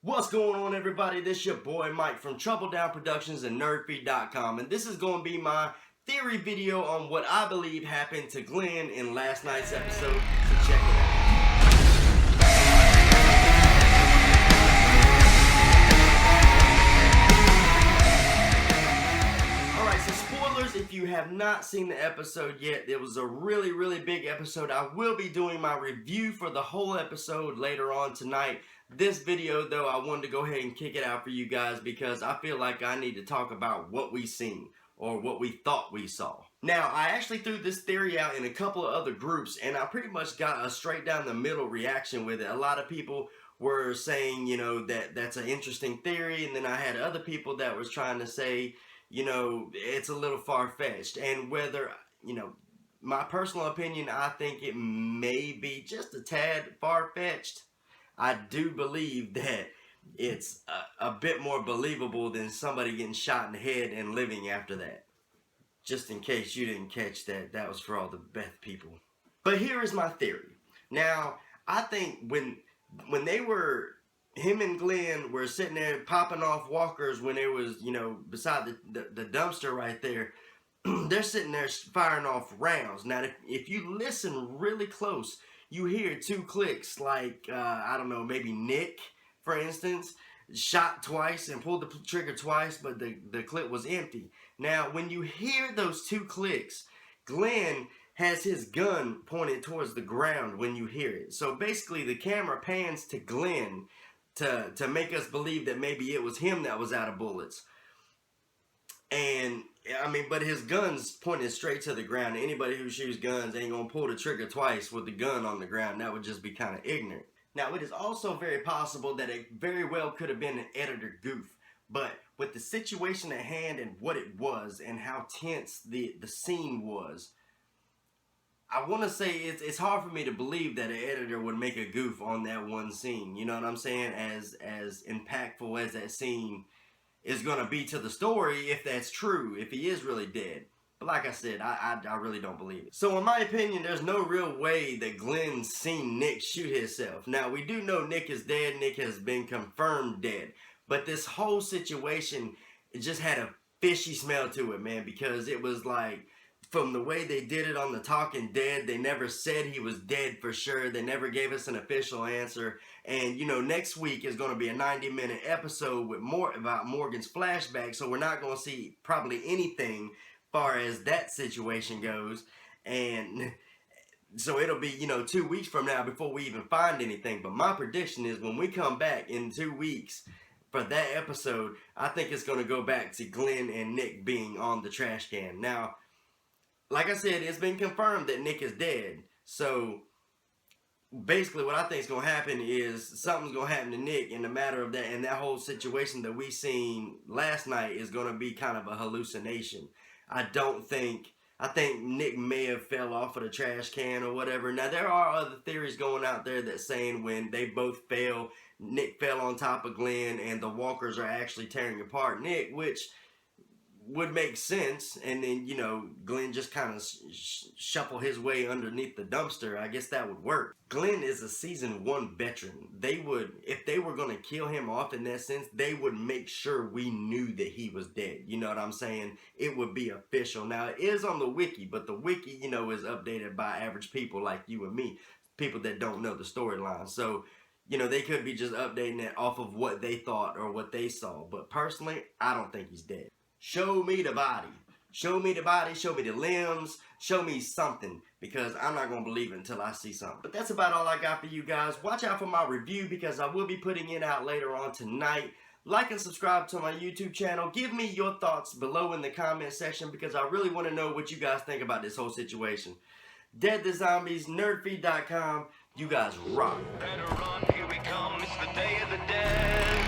What's going on, everybody? This is your boy Mike from Trouble Down Productions and NerdFeed.com, and this is going to be my theory video on what I believe happened to Glenn in last night's episode, so check it out. Alright, so spoilers if you have not seen the episode yet. It was a really big episode. I will be doing my review for the whole episode later on tonight. This video, though, I wanted to go ahead and kick it out for you guys because I feel like I need to talk about what we seen or what we thought we saw. Now, I actually threw this theory out in a couple of other groups, and I pretty much got a straight down the middle reaction with it. A lot of people were saying, you know, that's an interesting theory, and then I had other people that was trying to say, you know, it's a little far-fetched. And whether, you know, my personal opinion, I think it may be just a tad far-fetched. I do believe that it's a bit more believable than somebody getting shot in the head and living after that. Just in case you didn't catch that, that was for all the Beth people. But here is my theory. Now, I think when they were, him and Glenn were sitting there popping off walkers when they was, you know, beside the dumpster right there, they're sitting there firing off rounds. Now, if you listen really close, you hear two clicks, like, I don't know, maybe Nick, for instance, shot twice and pulled the trigger twice, but the clip was empty. Now, when you hear those two clicks, Glenn has his gun pointed towards the ground when you hear it. So basically, the camera pans to Glenn to make us believe that maybe it was him that was out of bullets. And I mean, but his gun's pointed straight to the ground. Anybody who shoots guns ain't gonna pull the trigger twice with the gun on the ground. That would just be kind of ignorant. Now, it is also very possible that it very well could have been an editor goof. But with the situation at hand and what it was and how tense the scene was, I want to say it's hard for me to believe that an editor would make a goof on that one scene. You know what I'm saying? As impactful as that scene is going to be to the story, if that's true, if he is really dead. But like I said, I really don't believe it. So in my opinion, there's no real way that Glenn's seen Nick shoot himself. Now, we do know Nick is dead. Nick has been confirmed dead. But this whole situation, it just had a fishy smell to it, man, because it was like, from the way they did it on the Talking Dead, they never said he was dead for sure. They never gave us an official answer. And, you know, next week is going to be a 90-minute episode with more about Morgan's flashback. So we're not going to see probably anything far as that situation goes. And so it'll be, you know, 2 weeks from now before we even find anything. But my prediction is when we come back in 2 weeks for that episode, I think it's going to go back to Glenn and Nick being on the trash can. Now, like I said, it's been confirmed that Nick is dead. So basically what I think is going to happen is something's going to happen to Nick in the matter of that. And that whole situation that we seen last night is going to be kind of a hallucination. I think Nick may have fell off of the trash can or whatever. Now, there are other theories going out there that saying when they both fell, Nick fell on top of Glenn and the walkers are actually tearing apart Nick, which would make sense. And then, you know, Glenn just kind of shuffle his way underneath the dumpster. I guess that would work. Glenn is a season 1 veteran. They would, if they were going to kill him off in that sense, they would make sure we knew that he was dead. You know what I'm saying? It would be official. Now, it is on the wiki, but the wiki, you know, is updated by average people like you and me, people that don't know the storyline. So, you know, they could be just updating it off of what they thought or what they saw. But personally, I don't think he's dead. Show me the body. Show me the body. Show me the limbs. Show me something. Because I'm not going to believe it until I see something. But that's about all I got for you guys. Watch out for my review because I will be putting it out later on tonight. Like and subscribe to my YouTube channel. Give me your thoughts below in the comment section because I really want to know what you guys think about this whole situation. Dead to Zombies, NerdFeed.com. You guys rock. Better run, here we come, it's the day of the dead.